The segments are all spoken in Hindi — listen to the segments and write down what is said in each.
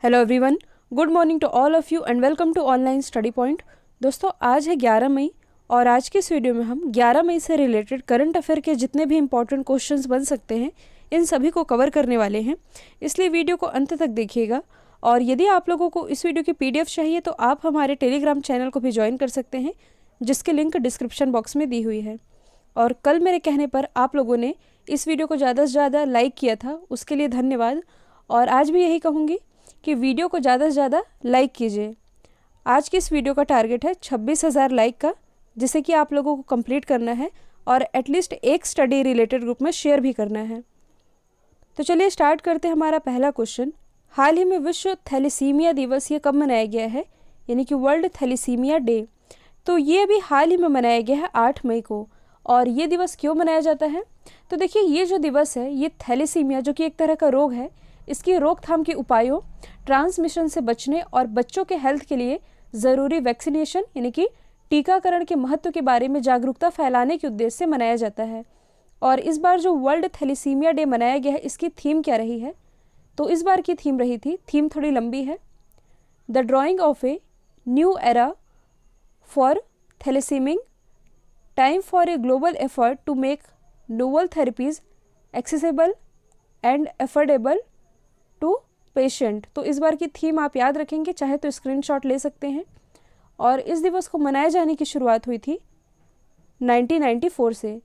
Hello everyone, good morning to all of you and welcome to online study point. दोस्तों, आज है 11 मई और आज के इस वीडियो में हम 11 मई से रिलेटेड करंट अफेयर के जितने भी इंपॉर्टेंट क्वेश्चंस बन सकते हैं इन सभी को कवर करने वाले हैं। इसलिए वीडियो को अंत तक देखिएगा। और यदि आप लोगों को इस वीडियो की PDF चाहिए तो आप हमारे टेलीग्राम चैनल को भी ज्वाइन कर सकते हैं, जिसकी लिंक डिस्क्रिप्शन बॉक्स में दी हुई है। और कल मेरे कहने पर आप लोगों ने इस वीडियो को ज़्यादा से ज़्यादा लाइक किया था, उसके लिए धन्यवाद। और आज भी यही कहूँगी कि वीडियो को ज़्यादा से ज़्यादा लाइक कीजिए। आज की इस वीडियो का टारगेट है 26,000 लाइक का, जिसे कि आप लोगों को कंप्लीट करना है और एटलीस्ट एक स्टडी रिलेटेड ग्रुप में शेयर भी करना है। तो चलिए स्टार्ट करते हैं हमारा पहला क्वेश्चन। हाल ही में विश्व थैलेसीमिया दिवस ये कब मनाया गया है, यानी कि वर्ल्ड थैलेसीमिया डे। तो ये भी हाल ही में मनाया गया है 8 मई को। और ये दिवस क्यों मनाया जाता है? तो देखिए, ये जो दिवस है ये थैलेसीमिया, जो कि एक तरह का रोग है, इसकी रोकथाम के उपायों, ट्रांसमिशन से बचने और बच्चों के हेल्थ के लिए ज़रूरी वैक्सीनेशन यानी कि टीकाकरण के महत्व के बारे में जागरूकता फैलाने के उद्देश्य से मनाया जाता है। और इस बार जो वर्ल्ड थैलेसीमिया डे मनाया गया है, इसकी थीम क्या रही है? तो इस बार की थीम रही थी, थीम थोड़ी लंबी है, the drawing of a new era for thalassaemia, time for a global effort to make novel therapies accessible and affordable to patient. तो इस बार की थीम आप याद रखेंगे, चाहे तो स्क्रीनशॉट ले सकते हैं। और इस दिवस को मनाए जाने की शुरुआत हुई थी 1994 से।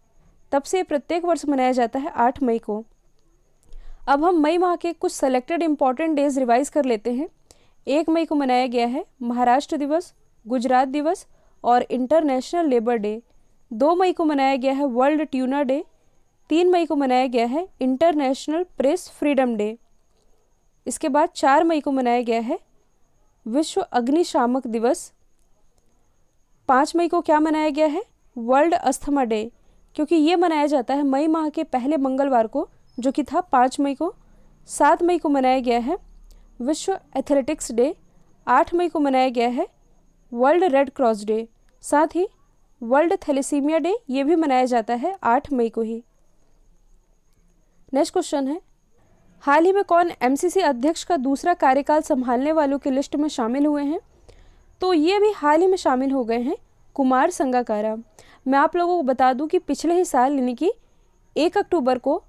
तब से प्रत्येक वर्ष मनाया जाता है 8 मई को। अब हम मई माह के कुछ सेलेक्टेड इंपॉर्टेंट डेज रिवाइज कर लेते हैं। 1 मई को मनाया गया है महाराष्ट्र दिवस, गुजरात दिवस और इंटरनेशनल लेबर डे। 2 मई को मनाया गया है वर्ल्ड ट्यूना डे। 3 मई को मनाया गया है इंटरनेशनल प्रेस फ्रीडम डे। इसके बाद 4 मई को मनाया गया है विश्व अग्निशामक दिवस। 5 मई को क्या मनाया गया है? वर्ल्ड अस्थमा डे, क्योंकि ये मनाया जाता है मई माह के पहले मंगलवार को, जो कि था 5 मई को। 7 मई को मनाया गया है विश्व एथलेटिक्स डे। 8 मई को मनाया गया है वर्ल्ड रेड क्रॉस डे। साथ ही वर्ल्ड थैलेसीमिया डे ये भी मनाया जाता है 8 मई को ही। नेक्स्ट क्वेश्चन है, हाल ही में कौन MCC अध्यक्ष का दूसरा कार्यकाल संभालने वालों की लिस्ट में शामिल हुए हैं? तो ये भी हाल ही में शामिल हो गए हैं कुमार संगकारा। मैं आप लोगों को बता दूं कि पिछले ही साल यानी कि 1 अक्टूबर को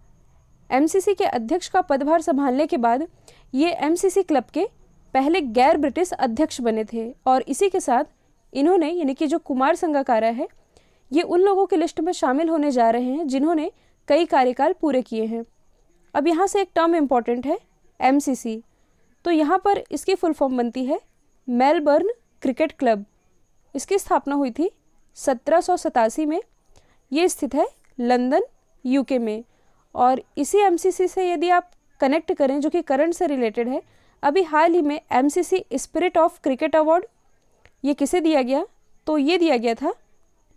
MCC के अध्यक्ष का पदभार संभालने के बाद ये MCC क्लब के पहले गैर ब्रिटिश अध्यक्ष बने थे। और इसी के साथ इन्होंने यानी कि जो कुमार संगकारा है, ये उन लोगों की लिस्ट में शामिल होने जा रहे हैं जिन्होंने कई कार्यकाल पूरे किए हैं। अब यहाँ से एक टर्म इम्पॉर्टेंट है, MCC। तो यहाँ पर इसकी फुल फॉर्म बनती है मेलबर्न क्रिकेट क्लब। इसकी स्थापना हुई थी 1787 में। ये स्थित है लंदन, UK में। और इसी MCC से यदि आप कनेक्ट करें, जो कि करंट से रिलेटेड है, अभी हाल ही में MCC spirit of cricket award ये किसे दिया गया? तो ये दिया गया था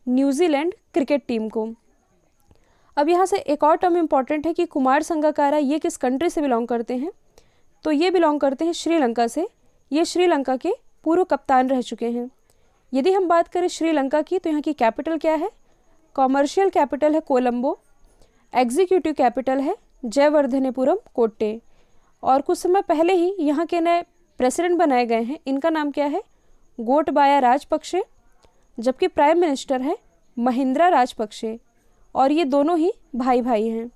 न्यूजीलैंड क्रिकेट टीम को। अब यहाँ से एक और टर्म इम्पॉर्टेंट है कि कुमार संगकारा ये किस कंट्री से बिलोंग करते हैं? तो ये बिलोंग करते हैं श्रीलंका से। ये श्रीलंका के पूर्व कप्तान रह चुके हैं। यदि हम बात करें श्रीलंका की, तो यहाँ की कैपिटल क्या है? कॉमर्शियल कैपिटल है कोलंबो, एग्जीक्यूटिव कैपिटल है जयवर्धनेपुरम कोट्टे। और कुछ समय पहले ही यहाँ के नए प्रेसिडेंट बनाए गए हैं। इनका नाम क्या है? गोटबाया राजपक्षे, जबकि प्राइम मिनिस्टर है महिंद्रा राजपक्षे। और ये दोनों ही भाई भाई हैं।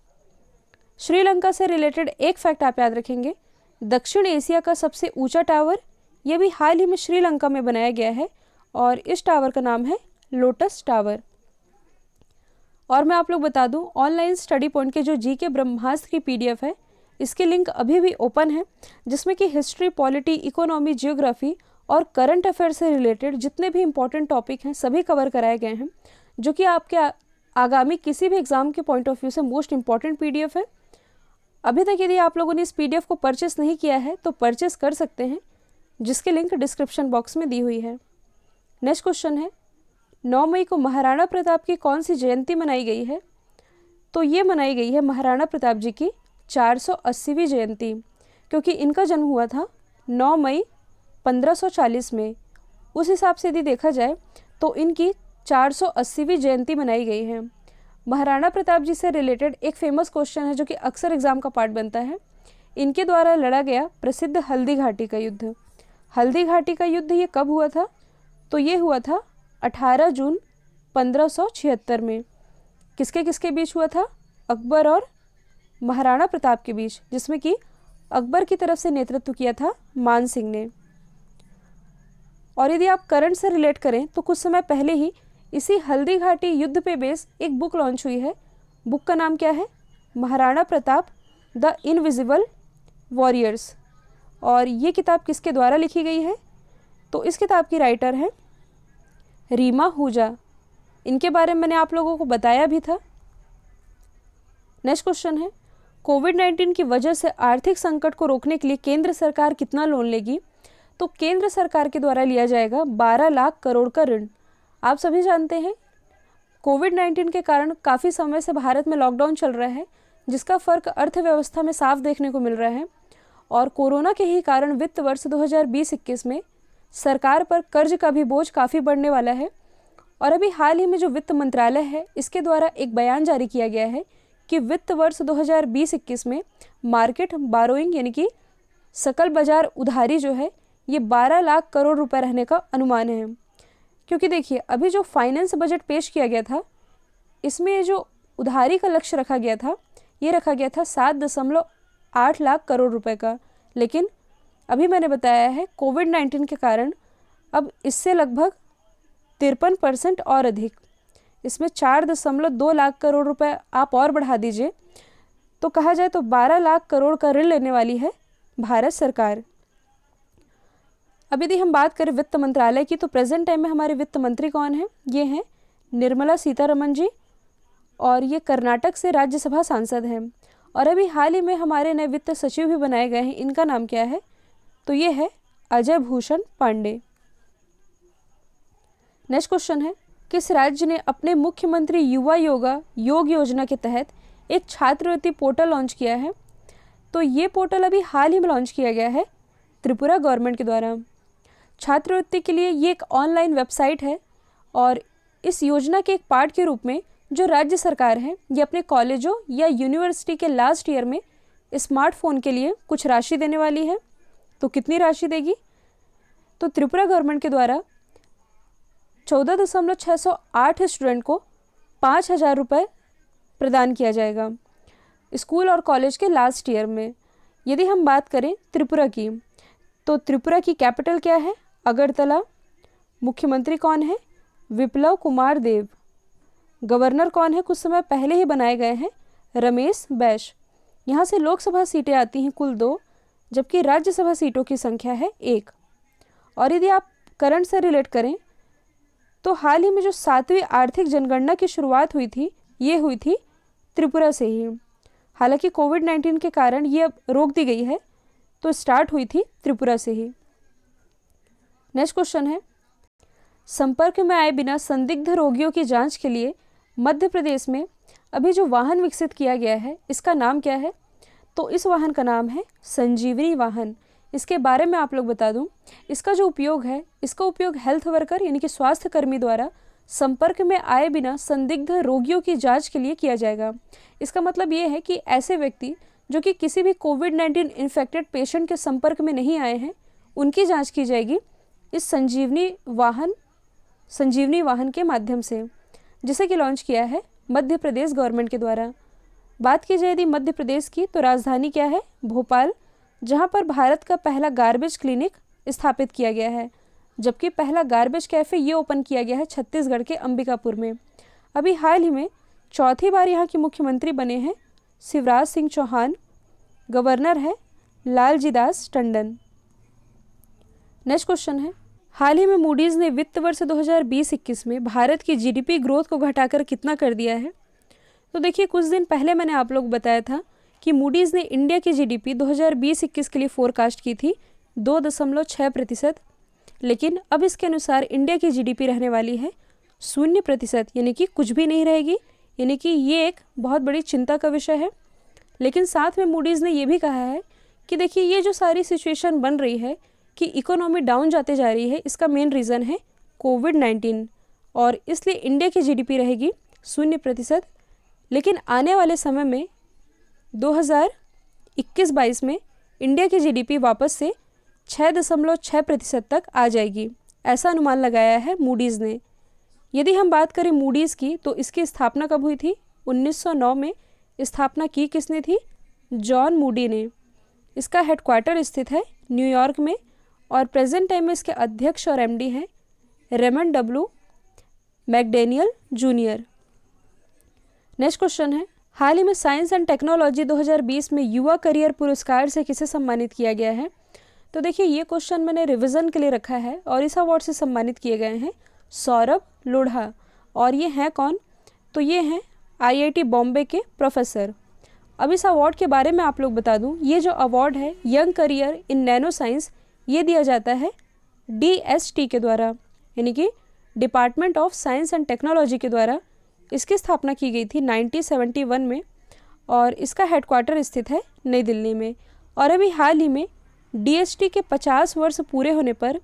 श्रीलंका से रिलेटेड एक फैक्ट आप याद रखेंगे, दक्षिण एशिया का सबसे ऊंचा टावर ये भी हाल ही में श्रीलंका में बनाया गया है और इस टावर का नाम है लोटस टावर। और मैं आप लोग बता दूं, ऑनलाइन स्टडी पॉइंट के जो GK ब्रह्मास्त्र की PDF है, इसकी लिंक अभी भी ओपन है, जिसमें कि हिस्ट्री, पॉलिटी, इकोनॉमी, जियोग्राफी और करंट अफेयर से रिलेटेड जितने भी इंपॉर्टेंट टॉपिक हैं सभी कवर कराए गए हैं, जो कि आपके आगामी किसी भी एग्जाम के पॉइंट ऑफ व्यू से मोस्ट इंपॉर्टेंट PDF है। अभी तक यदि आप लोगों ने इस PDF को परचेस नहीं किया है तो परचेस कर सकते हैं, जिसकी लिंक डिस्क्रिप्शन बॉक्स में दी हुई है। नेक्स्ट क्वेश्चन है, 9 मई को महाराणा प्रताप की कौन सी जयंती मनाई गई है? तो ये मनाई गई है महाराणा प्रताप जी की 480वीं जयंती, क्योंकि इनका जन्म हुआ था 9 मई 1540 में। उस हिसाब से यदि देखा जाए तो इनकी 480वीं जयंती मनाई गई है। महाराणा प्रताप जी से रिलेटेड एक फेमस क्वेश्चन है जो कि अक्सर एग्जाम का पार्ट बनता है, इनके द्वारा लड़ा गया प्रसिद्ध हल्दी घाटी का युद्ध। हल्दी घाटी का युद्ध ये कब हुआ था? तो ये हुआ था 18 जून 1576 में। किसके किसके बीच हुआ था? अकबर और महाराणा प्रताप के बीच, जिसमें कि अकबर की तरफ से नेतृत्व किया था मान सिंह ने। और यदि आप करंट से रिलेट करें तो कुछ समय पहले ही इसी हल्दी घाटी युद्ध पे बेस एक बुक लॉन्च हुई है। बुक का नाम क्या है? Maharana Pratap the invisible warriors. और ये किताब किसके द्वारा लिखी गई है? तो इस किताब की राइटर है रीमा आहूजा। इनके बारे में मैंने आप लोगों को बताया भी था। नेक्स्ट क्वेश्चन है, कोविड-19 की वजह से आर्थिक संकट को रोकने के लिए केंद्र सरकार कितना लोन लेगी? तो केंद्र सरकार के द्वारा लिया जाएगा 12 लाख करोड़ का ऋण। आप सभी जानते हैं कोविड-19 के कारण काफ़ी समय से भारत में लॉकडाउन चल रहा है, जिसका फ़र्क अर्थव्यवस्था में साफ देखने को मिल रहा है। और कोरोना के ही कारण वित्त वर्ष 2020-21 में सरकार पर कर्ज का भी बोझ काफ़ी बढ़ने वाला है। और अभी हाल ही में जो वित्त मंत्रालय है, इसके द्वारा एक बयान जारी किया गया है कि वित्त वर्ष 2020-21 में मार्केट बारोइंग यानी कि सकल बाजार उधारी जो है ये 12 लाख करोड़ रुपए रहने का अनुमान है। क्योंकि देखिए अभी जो फाइनेंस बजट पेश किया गया था, इसमें जो उधारी का लक्ष्य रखा गया था, ये रखा गया था 7.8 लाख करोड़ रुपए का। लेकिन अभी मैंने बताया है कोविड-19 के कारण अब इससे लगभग 53% और अधिक, इसमें 4.2 लाख करोड़ रुपए आप और बढ़ा दीजिए तो कहा जाए तो 12 लाख करोड़ का ऋण लेने वाली है भारत सरकार। अब यदि हम बात करें वित्त मंत्रालय की, तो प्रेजेंट टाइम में हमारे वित्त मंत्री कौन हैं? ये हैं निर्मला सीतारमण जी, और ये कर्नाटक से राज्यसभा सांसद हैं। और अभी हाल ही में हमारे नए वित्त सचिव भी बनाए गए हैं। इनका नाम क्या है? तो ये है अजय भूषण पांडे। नेक्स्ट क्वेश्चन है, किस राज्य ने अपने मुख्यमंत्री युवा योग योजना के तहत एक छात्रवृत्ति पोर्टल लॉन्च किया है? तो ये पोर्टल अभी हाल ही में लॉन्च किया गया है त्रिपुरा गवर्नमेंट के द्वारा। छात्रवृत्ति के लिए ये एक ऑनलाइन वेबसाइट है और इस योजना के एक पार्ट के रूप में जो राज्य सरकार है ये अपने कॉलेजों या यूनिवर्सिटी के लास्ट ईयर में स्मार्टफोन के लिए कुछ राशि देने वाली है। तो कितनी राशि देगी? तो त्रिपुरा गवर्नमेंट के द्वारा 14.608 स्टूडेंट को 5,000 रुपये प्रदान किया जाएगा स्कूल और कॉलेज के लास्ट ईयर में। यदि हम बात करें त्रिपुरा की, तो त्रिपुरा की कैपिटल क्या है? अगरतला। मुख्यमंत्री कौन है? विप्लव कुमार देव। गवर्नर कौन है? कुछ समय पहले ही बनाए गए हैं रमेश बैस। यहाँ से लोकसभा सीटें आती हैं कुल 2, जबकि राज्यसभा सीटों की संख्या है 1। और यदि आप करंट से रिलेट करें तो हाल ही में जो 7वीं आर्थिक जनगणना की शुरुआत हुई थी, ये हुई थी त्रिपुरा से ही। हालांकि कोविड-19 के कारण ये अब रोक दी गई है, तो स्टार्ट हुई थी त्रिपुरा से ही। नेक्स्ट क्वेश्चन है, संपर्क में आए बिना संदिग्ध रोगियों की जांच के लिए मध्य प्रदेश में अभी जो वाहन विकसित किया गया है, इसका नाम क्या है? तो इस वाहन का नाम है संजीवनी वाहन। इसके बारे में आप लोग बता दूं, इसका जो उपयोग है, इसका उपयोग हेल्थ वर्कर यानी कि स्वास्थ्य कर्मी द्वारा संपर्क में आए बिना संदिग्ध रोगियों की जांच के लिए किया जाएगा। इसका मतलब ये है कि ऐसे व्यक्ति जो कि किसी भी कोविड-19 इन्फेक्टेड पेशेंट के संपर्क में नहीं आए हैं, उनकी जांच की जाएगी इस संजीवनी वाहन के माध्यम से, जिसे कि लॉन्च किया है मध्य प्रदेश गवर्नमेंट के द्वारा। बात की जाए यदि मध्य प्रदेश की, तो राजधानी क्या है? भोपाल, जहां पर भारत का पहला गार्बेज क्लिनिक स्थापित किया गया है, जबकि पहला गार्बेज कैफ़े ये ओपन किया गया है छत्तीसगढ़ के अंबिकापुर में। अभी हाल ही में चौथी बार यहाँ के मुख्यमंत्री बने हैं शिवराज सिंह चौहान। गवर्नर है लालजी दास टंडन। नेक्स्ट क्वेश्चन है, हाल ही में मूडीज़ ने वित्त वर्ष 2020-21 में भारत की जीडीपी ग्रोथ को घटाकर कितना कर दिया है? तो देखिए कुछ दिन पहले मैंने आप लोग बताया था कि मूडीज़ ने इंडिया की जीडीपी 2020-21 के लिए फोरकास्ट की थी 2.6%, लेकिन अब इसके अनुसार इंडिया की जीडीपी रहने वाली है 0%, यानी कि कुछ भी नहीं रहेगी। यानी कि ये एक बहुत बड़ी चिंता का विषय है। लेकिन साथ में मूडीज़ ने ये भी कहा है कि देखिए ये जो सारी सिचुएशन बन रही है कि इकोनॉमी डाउन जाते जा रही है, इसका मेन रीज़न है कोविड-19, और इसलिए इंडिया की जीडीपी रहेगी 0%। लेकिन आने वाले समय में 2021-22 में इंडिया की जीडीपी वापस से 6.6% तक आ जाएगी, ऐसा अनुमान लगाया है मूडीज़ ने। यदि हम बात करें मूडीज़ की, तो इसकी स्थापना कब हुई थी? 1909 में स्थापना की किसने थी? जॉन मूडी ने। इसका हेडक्वार्टर स्थित है न्यूयॉर्क में और प्रेजेंट टाइम में इसके अध्यक्ष और एमडी हैं Raymond W McDaniel junior. Next question है, हाल ही में साइंस एंड टेक्नोलॉजी 2020 में युवा करियर पुरस्कार से किसे सम्मानित किया गया है? तो देखिए, ये क्वेश्चन मैंने रिवीजन के लिए रखा है और इस अवार्ड से सम्मानित किए गए हैं सौरभ लोढ़ा। और ये हैं कौन? तो ये हैं आईआईटी बॉम्बे के प्रोफेसर। अब इस अवार्ड के बारे में आप लोग बता दूं, ये जो अवार्ड है young career in nano science, ये दिया जाता है DST के द्वारा, यानी कि department of science and technology के द्वारा। इसकी स्थापना की गई थी 1971 में और इसका हेडक्वार्टर स्थित है नई दिल्ली में। और अभी हाल ही में DST के 50 वर्ष पूरे होने पर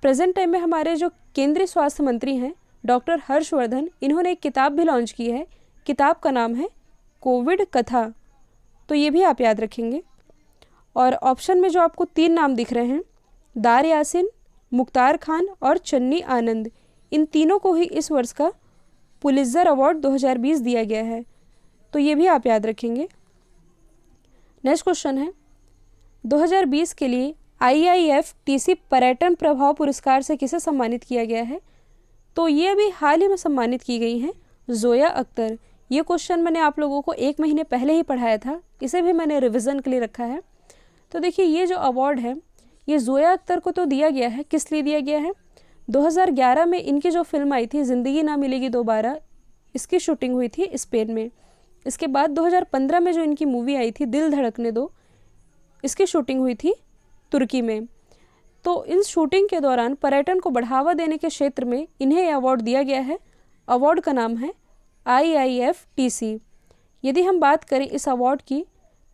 प्रेजेंट टाइम में हमारे जो केंद्रीय स्वास्थ्य मंत्री हैं डॉक्टर हर्षवर्धन, इन्होंने एक किताब भी लॉन्च की है। किताब का नाम है कोविड कथा, तो ये भी आप याद रखेंगे। और ऑप्शन में जो आपको 3 नाम दिख रहे हैं, दार यासिन, मुख्तार खान और चन्नी आनंद, इन तीनों को ही इस वर्ष का पुलित्ज़र अवार्ड 2020 दिया गया है, तो ये भी आप याद रखेंगे। नेक्स्ट क्वेश्चन है, 2020 के लिए IIFTC पर्यटन प्रभाव पुरस्कार से किसे सम्मानित किया गया है? तो ये अभी हाल ही में सम्मानित की गई हैं जोया अख्तर। ये क्वेश्चन मैंने आप लोगों को 1 महीने पहले ही पढ़ाया था, इसे भी मैंने रिवीजन के लिए रखा है। तो देखिए, ये जो अवार्ड है ये जोया अख्तर को तो दिया गया है, किस लिए दिया गया है? 2011 में इनकी जो फिल्म आई थी ज़िंदगी ना मिलेगी दोबारा, इसकी शूटिंग हुई थी स्पेन में। इसके बाद 2015 में जो इनकी मूवी आई थी दिल धड़कने दो, इसकी शूटिंग हुई थी तुर्की में। तो इन शूटिंग के दौरान पर्यटन को बढ़ावा देने के क्षेत्र में इन्हें यह अवार्ड दिया गया है। अवार्ड का नाम है IIFTC। यदि हम बात करें इस अवार्ड की,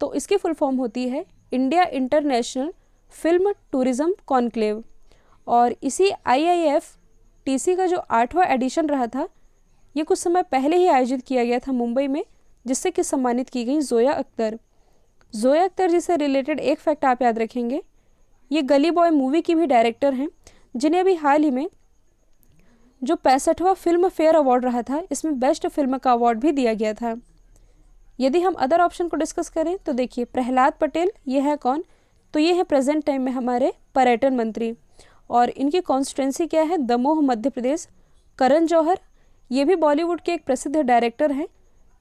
तो इसकी फुल फॉर्म होती है India international film tourism conclave. और इसी IIFTC का जो 8वां एडिशन रहा था, ये कुछ समय पहले ही आयोजित किया गया था मुंबई में, जिससे कि सम्मानित की गई जोया अख्तर। जोया अख्तर जी से रिलेटेड एक फैक्ट आप याद रखेंगे, ये गली बॉय मूवी की भी डायरेक्टर हैं, जिन्हें अभी हाल ही में जो 65वां फिल्म फेयर अवार्ड रहा था, इसमें बेस्ट फिल्म का अवार्ड भी दिया गया था। यदि हम अदर ऑप्शन को डिस्कस करें, तो देखिए प्रहलाद पटेल, ये है कौन? तो ये है प्रेजेंट टाइम में हमारे पर्यटन मंत्री और इनकी कॉन्स्टिट्यूंसी क्या है? दमोह मध्य प्रदेश। करण जौहर, ये भी बॉलीवुड के एक प्रसिद्ध डायरेक्टर हैं,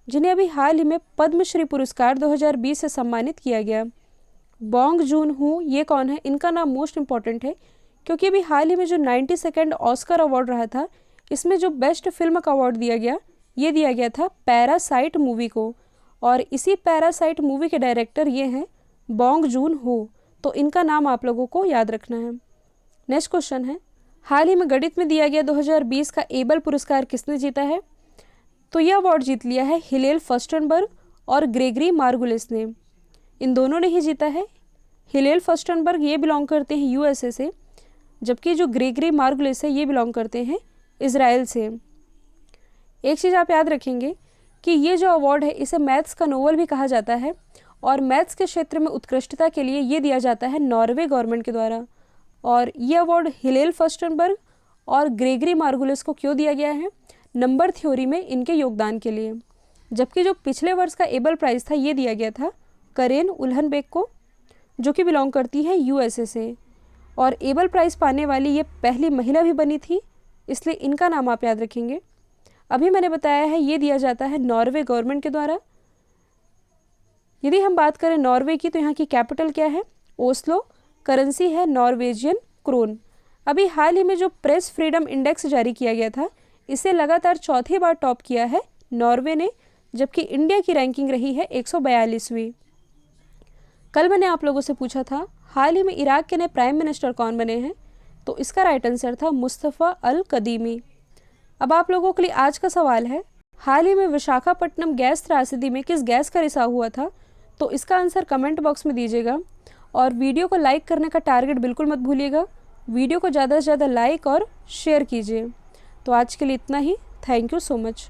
जिन्हें अभी हाल ही में पद्मश्री पुरस्कार 2020 से सम्मानित किया गया। बॉन्ग जून हो, ये कौन है? इनका नाम मोस्ट इंपॉर्टेंट है, क्योंकि अभी हाल ही में जो 92nd ऑस्कर अवार्ड रहा था, इसमें जो बेस्ट फिल्म का अवार्ड दिया गया, ये दिया गया था पैरासाइट मूवी को। और इसी पैरासाइट मूवी के डायरेक्टर ये हैं बॉन्ग जून हो, तो इनका नाम आप लोगों को याद रखना है। नेक्स्ट क्वेश्चन है, हाल ही में गणित में दिया गया 2020 का एबल पुरस्कार किसने जीता है? तो यह अवार्ड जीत लिया है हिलेल फर्स्टनबर्ग और ग्रेगरी मार्गुलिस ने। इन दोनों ने ही जीता है। हिलेल फर्स्टनबर्ग ये बिलोंग करते हैं USA से, जबकि जो ग्रेगरी मार्गुलिस है ये बिलोंग करते हैं इजराइल से। एक चीज़ आप याद रखेंगे कि ये जो अवार्ड है इसे मैथ्स का नोबेल भी कहा जाता है और मैथ्स के क्षेत्र में उत्कृष्टता के लिए ये दिया जाता है नॉर्वे गवर्नमेंट के द्वारा। और ये अवार्ड हिलेल फर्स्टनबर्ग और ग्रेगरी मार्गुलिस को क्यों दिया गया है? नंबर थ्योरी में इनके योगदान के लिए। जबकि जो पिछले वर्ष का एबल प्राइज़ था ये दिया गया था करेन उल्हनबेक को, जो कि बिलोंग करती है USA से। और एबल प्राइज़ पाने वाली ये पहली महिला भी बनी थी, इसलिए इनका नाम आप याद रखेंगे। अभी मैंने बताया है ये दिया जाता है नॉर्वे गवर्नमेंट के द्वारा। यदि हम बात करें नॉर्वे की, तो यहाँ की कैपिटल क्या है? ओस्लो। करेंसी है नॉर्वेजियन क्रोन। अभी हाल ही में जो प्रेस फ्रीडम इंडेक्स जारी किया गया था, इसे लगातार चौथी बार टॉप किया है नॉर्वे ने, जबकि इंडिया की रैंकिंग रही है 142वीं। कल मैंने आप लोगों से पूछा था हाल ही में इराक के नए प्राइम मिनिस्टर कौन बने हैं, तो इसका राइट आंसर था मुस्तफ़ा अल कदीमी। अब आप लोगों के लिए आज का सवाल है, हाल ही में विशाखापट्टनम गैस त्रासदी में किस गैस का रिसाव हुआ था? तो इसका आंसर कमेंट बॉक्स में दीजिएगा और वीडियो को लाइक करने का टारगेट बिल्कुल मत भूलिएगा। वीडियो को ज़्यादा से ज़्यादा लाइक और शेयर कीजिए। तो आज के लिए इतना ही। Thank you so much.